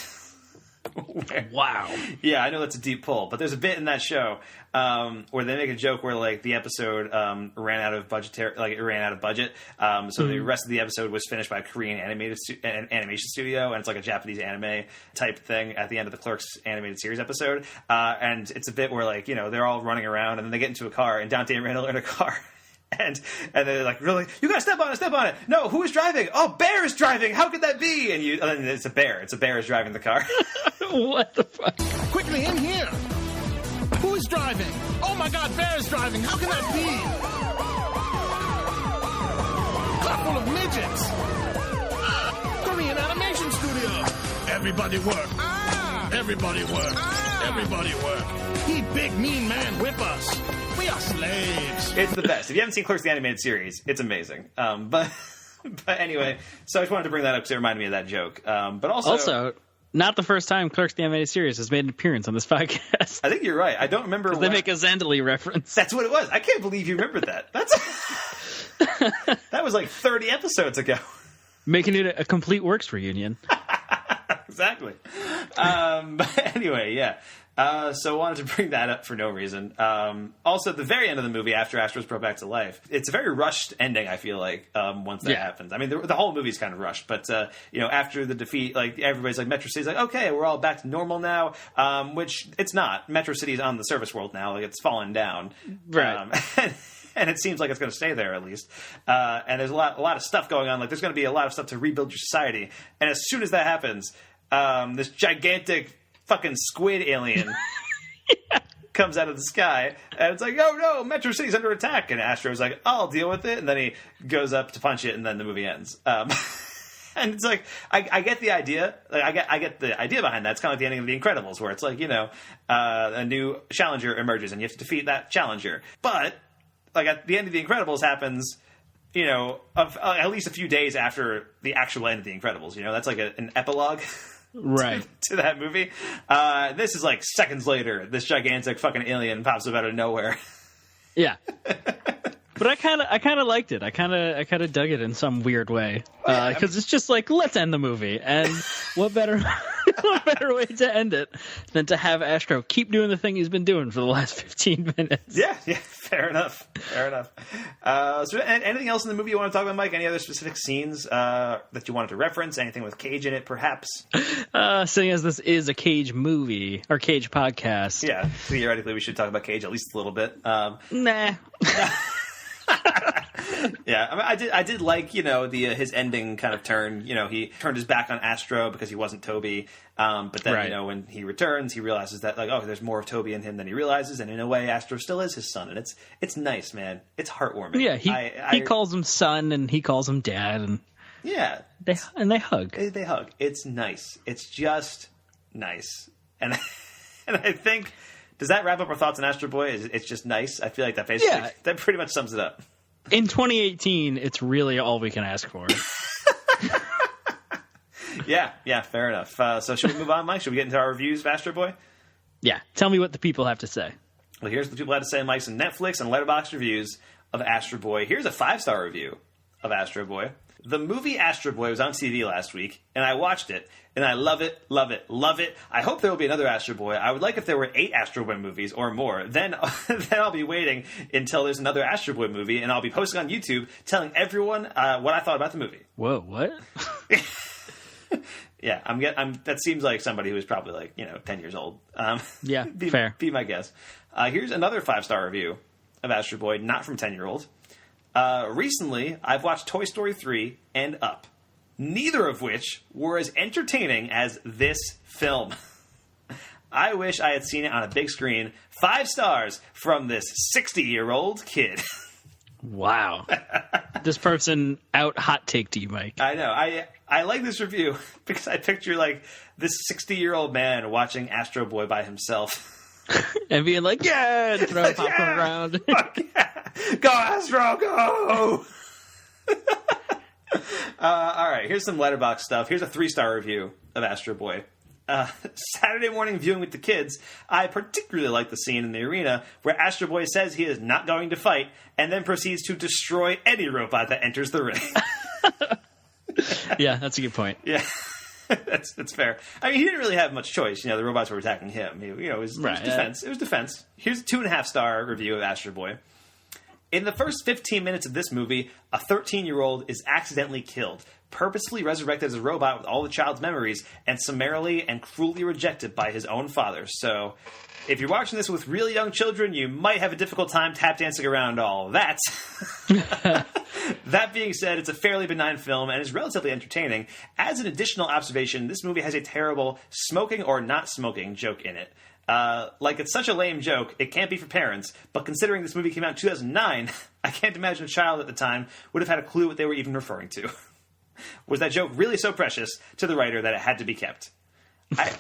Wow. Yeah, I know that's a deep pull, but there's a bit in that show where they make a joke where like the episode ran out of budget. So the rest of the episode was finished by a Korean animation studio, and it's like a Japanese anime type thing at the end of the Clerks animated series episode. And it's a bit where like they're all running around, and then they get into a car, and Dante and Randall are in a car. And they're like, really? You gotta step on it. No, who is driving? Oh, Bear is driving. How could that be? And it's a bear. It's a bear is driving the car. What the fuck? Quickly in here. Who is driving? Oh my God, Bear is driving. How can that be? Car full of midgets. Korean animation studio. Everybody work. Everybody work. Everybody work. He big mean man whip us. We are slaves. It's the best. If you haven't seen Clerks the animated series, it's amazing. But anyway, so I just wanted to bring that up because it reminded me of that joke. But also, not the first time Clerks the animated series has made an appearance on this podcast. I think you're right. I don't remember. They make a Zandali reference. That's what it was. I can't believe you remembered that. That was like 30 episodes ago. Making it a complete works reunion. Exactly. But anyway, yeah. So I wanted to bring that up for no reason. Also, at the very end of the movie, after Astro's brought back to life, it's a very rushed ending, I feel like, once that happens. I mean, the whole movie's kind of rushed, but, after the defeat, like, everybody's like, Metro City's like, okay, we're all back to normal now, which it's not. Metro City's on the surface world now. Like, it's fallen down. Right. And it seems like it's going to stay there, at least. And there's a lot of stuff going on. Like, there's going to be a lot of stuff to rebuild your society. And as soon as that happens, this gigantic fucking squid alien comes out of the sky, and it's like, oh no, Metro City's under attack, and Astro's like, I'll deal with it, and then he goes up to punch it, and then the movie ends. And it's like, I get the idea. Like, I get the idea behind that. It's kind of like the ending of The Incredibles, where it's like, a new challenger emerges, and you have to defeat that challenger. But like at the end of The Incredibles happens, at least a few days after the actual end of The Incredibles. That's like an epilogue. Right. to that movie. This is like seconds later. This gigantic fucking alien pops up out of nowhere. Yeah. But I kind of liked it. I kind of dug it in some weird way because it's just like, let's end the movie, and what better way to end it than to have Astro keep doing the thing he's been doing for the last 15 minutes? Yeah, fair enough. So, anything else in the movie you want to talk about, Mike? Any other specific scenes that you wanted to reference? Anything with Cage in it, perhaps? Seeing as this is a Cage movie or Cage podcast, yeah, theoretically we should talk about Cage at least a little bit. Nah. Yeah, I mean, I did like, his ending kind of turn. He turned his back on Astro because he wasn't Toby. But then, right. When he returns, he realizes that, like, there's more of Toby in him than he realizes. And in a way, Astro still is his son. And it's nice, man. It's heartwarming. Yeah, he calls him son and he calls him dad. And yeah. They hug. They hug. It's nice. It's just nice. And I think... Does that wrap up our thoughts on Astro Boy? It's just nice? I feel like that basically that pretty much sums it up. In 2018, it's really all we can ask for. Yeah, fair enough. So should we move on, Mike? Should we get into our reviews of Astro Boy? Yeah. Tell me what the people have to say. Well, here's what the people have to say, Mike's Netflix and Letterboxd reviews of Astro Boy. Here's a 5-star review of Astro Boy. The movie Astro Boy was on TV last week, and I watched it, and I love it, love it, love it. I hope there will be another Astro Boy. I would like if there were 8 Astro Boy movies or more. Then I'll be waiting until there's another Astro Boy movie, and I'll be posting on YouTube telling everyone what I thought about the movie. Whoa, what? Yeah, that seems like somebody who is probably like 10 years old. Yeah, fair. Be my guess. Here's another 5-star review of Astro Boy, not from 10-year-old. Recently, I've watched Toy Story 3 and Up, neither of which were as entertaining as this film. I wish I had seen it on a big screen. 5 stars from this 60-year-old kid. Wow. This person out hot taked you, Mike. I know. I like this review because I picture like this 60-year-old man watching Astro Boy by himself. And being like, yeah, and throw popcorn around. Fuck yeah. Go, Astro, go! All right, here's some Letterboxd stuff. Here's a 3-star review of Astro Boy. Saturday morning viewing with the kids, I particularly like the scene in the arena where Astro Boy says he is not going to fight and then proceeds to destroy any robot that enters the ring. Yeah, that's a good point. Yeah. That's fair. I mean, he didn't really have much choice. The robots were attacking him. It was defense. It was defense. Here's a 2.5-star review of Astro Boy. In the first 15 minutes of this movie, a 13-year-old is accidentally killed, purposefully resurrected as a robot with all the child's memories, and summarily and cruelly rejected by his own father. So, if you're watching this with really young children, you might have a difficult time tap dancing around all that. That being said, it's a fairly benign film and is relatively entertaining. As an additional observation, this movie has a terrible smoking or not smoking joke in it. Like, it's such a lame joke, it can't be for parents, but considering this movie came out in 2009, I can't imagine a child at the time would have had a clue what they were even referring to. Was that joke really so precious to the writer that it had to be kept? I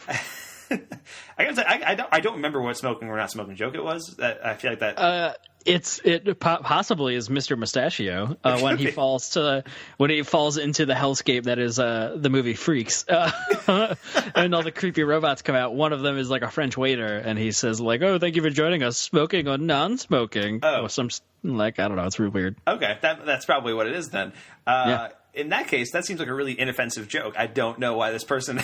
gotta say, I don't remember what smoking or not smoking joke it was. I feel like that. It possibly is Mr. Mustachio when he falls into the hellscape that is the movie Freaks, and all the creepy robots come out. One of them is like a French waiter, and he says like, "Oh, thank you for joining us, smoking or non-smoking." Or some like, I don't know, it's real weird. Okay, that's probably what it is then. Yeah. In that case, that seems like a really inoffensive joke. I don't know why this person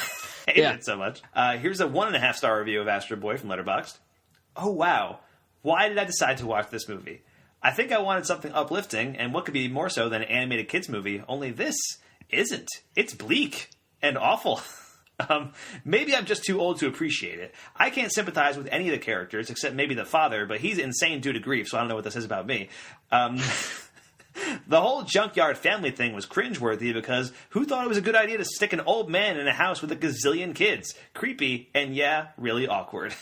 hated it so much. Here's a 1.5-star review of Astro Boy from Letterboxd. Oh, wow. Why did I decide to watch this movie? I think I wanted something uplifting, and what could be more so than an animated kids movie, only this isn't. It's bleak and awful. Maybe I'm just too old to appreciate it. I can't sympathize with any of the characters, except maybe the father, but he's insane due to grief, so I don't know what this is about me. The whole junkyard family thing was cringeworthy because who thought it was a good idea to stick an old man in a house with a gazillion kids? Creepy and, yeah, really awkward.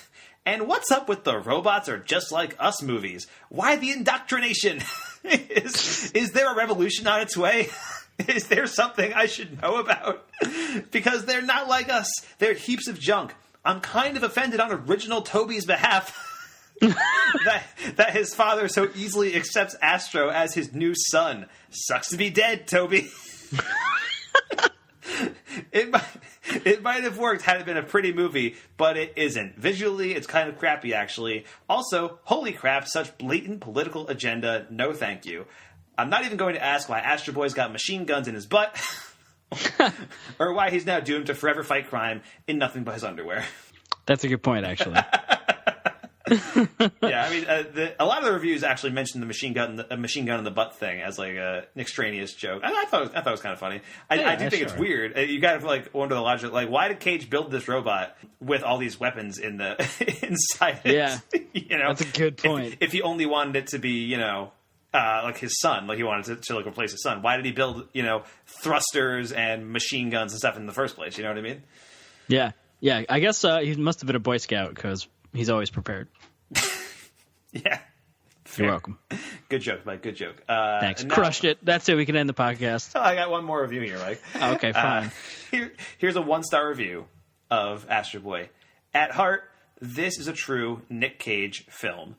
And what's up with the robots are just like us movies? Why the indoctrination? Is there a revolution on its way? Is there something I should know about? Because they're not like us. They're heaps of junk. I'm kind of offended on original Toby's behalf that his father so easily accepts Astro as his new son. Sucks to be dead, Toby. It might have worked had it been a pretty movie, but it isn't. Visually, it's kind of crappy, actually. Also, holy crap, such blatant political agenda. No thank you. I'm not even going to ask why Astro Boy's got machine guns in his butt, or why he's now doomed to forever fight crime in nothing but his underwear. That's a good point, actually. Yeah, I mean, a lot of the reviews actually mentioned the machine gun in the butt thing as like an extraneous joke. I thought it was kind of funny. I do think it's weird. You got to like wonder the logic. Like, why did Cage build this robot with all these weapons in the inside it? Yeah, you know, that's a good point. If he only wanted it to be, you know, like his son, like he wanted to like replace his son, why did he build, you know, thrusters and machine guns and stuff in the first place? You know what I mean? Yeah. I guess he must have been a Boy Scout because he's always prepared. Yeah. You're welcome. Good joke, Mike. Good joke. Thanks. Crushed it. That's it. We can end the podcast. Oh, I got one more review here, Mike. Okay, fine. Here's a 1-star review of Astro Boy. At heart, this is a true Nick Cage film.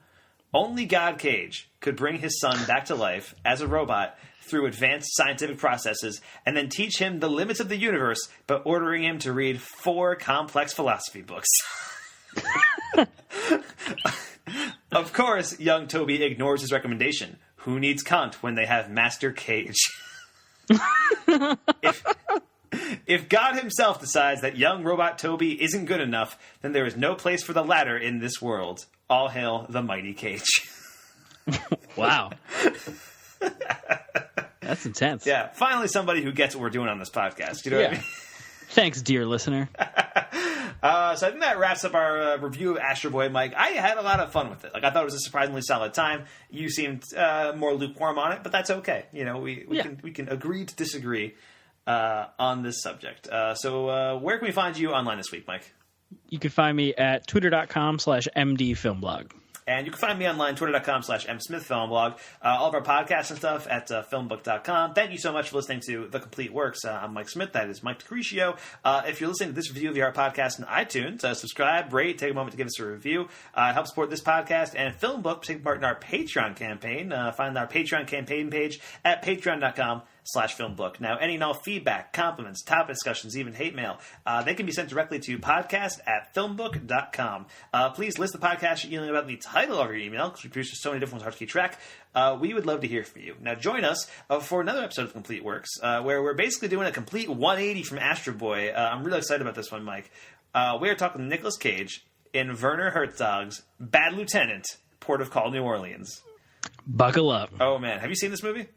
Only God Cage could bring his son back to life as a robot through advanced scientific processes and then teach him the limits of the universe by ordering him to read 4 complex philosophy books. Of course, young Toby ignores his recommendation. Who needs Kant when they have Master Cage? If God himself decides that young robot Toby isn't good enough, then there is no place for the latter in this world. All hail the mighty Cage. Wow. That's intense. Yeah, finally somebody who gets what we're doing on this podcast. You know what I mean? Thanks, dear listener. So I think that wraps up our review of Astro Boy, Mike. I had a lot of fun with it. Like, I thought it was a surprisingly solid time. You seemed more lukewarm on it, but that's okay. You know, we can agree to disagree on this subject. So where can we find you online this week, Mike? You can find me at twitter.com/mdfilmblog. And you can find me online, twitter.com/msmithfilmblog. All of our podcasts and stuff at filmbook.com. Thank you so much for listening to The Complete Works. I'm Mike Smith. That is Mike DeCriscio. If you're listening to this review of our podcast on iTunes, subscribe, rate, take a moment to give us a review. Help support this podcast and FilmBook. Take part in our Patreon campaign. Find our Patreon campaign page at patreon.com/filmbook. Now, any and all feedback, compliments, topic discussions, even hate mail, they can be sent directly to podcast@filmbook.com. Please list the podcast you're emailing about the title of your email, because we produce so many different ones, hard to keep track. We would love to hear from you. Now, join us for another episode of Complete Works, where we're basically doing a complete 180 from Astro Boy. I'm really excited about this one, Mike. We are talking to Nicolas Cage in Werner Herzog's Bad Lieutenant, Port of Call, New Orleans. Buckle up. Oh, man. Have you seen this movie?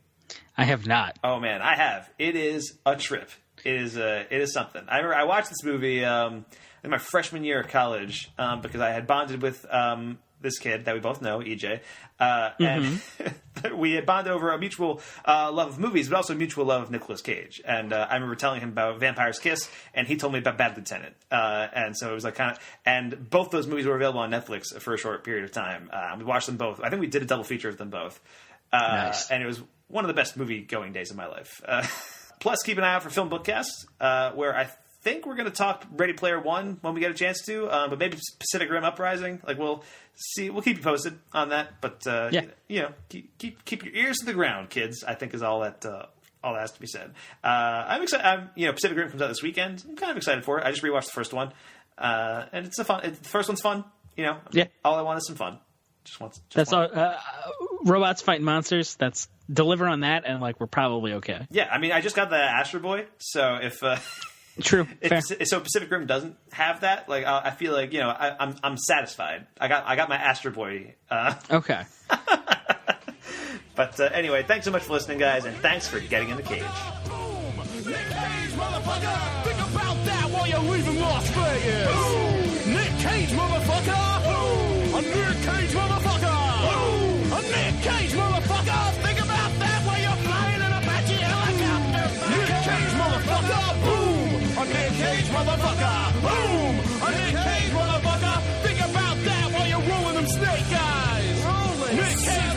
I have not. Oh, man. I have. It is a trip. It is something. I remember I watched this movie in my freshman year of college because I had bonded with this kid that we both know, EJ, and we had bonded over a mutual love of movies, but also a mutual love of Nicolas Cage. And I remember telling him about Vampire's Kiss, and he told me about Bad Lieutenant. And so it was like and both those movies were available on Netflix for a short period of time. We watched them both. I think we did a double feature of them both. Nice. And it was one of the best movie-going days of my life. Plus, keep an eye out for Film Bookcast, where I think we're going to talk Ready Player One when we get a chance to, but maybe Pacific Rim Uprising. Like, we'll see. We'll keep you posted on that. But you know, keep your ears to the ground, kids. I think is all that has to be said. I'm excited. Pacific Rim comes out this weekend. I'm kind of excited for it. I just rewatched the first one, and it's the first one's fun. You know, all I want is some fun. Robots fighting monsters. That's deliver on that, and like we're probably okay. Yeah, I mean, I just got the Astro Boy, so if true, so Pacific Rim doesn't have that, like I feel like I'm satisfied. I got my Astro Boy. Okay. But anyway, thanks so much for listening, guys, and thanks for getting in the cage. Nick Cage, motherfucker! Think about that while you're leaving Las Vegas! Nick Cage, motherfucker! A Nick Cage, motherfucker! A Nick Cage, motherfucker! Think about that while you're motherfucker. Boom! A Nick Cage, motherfucker. Boom! A Nick Cage, motherfucker. Think about that while you're rolling them snake eyes. Nick Cage,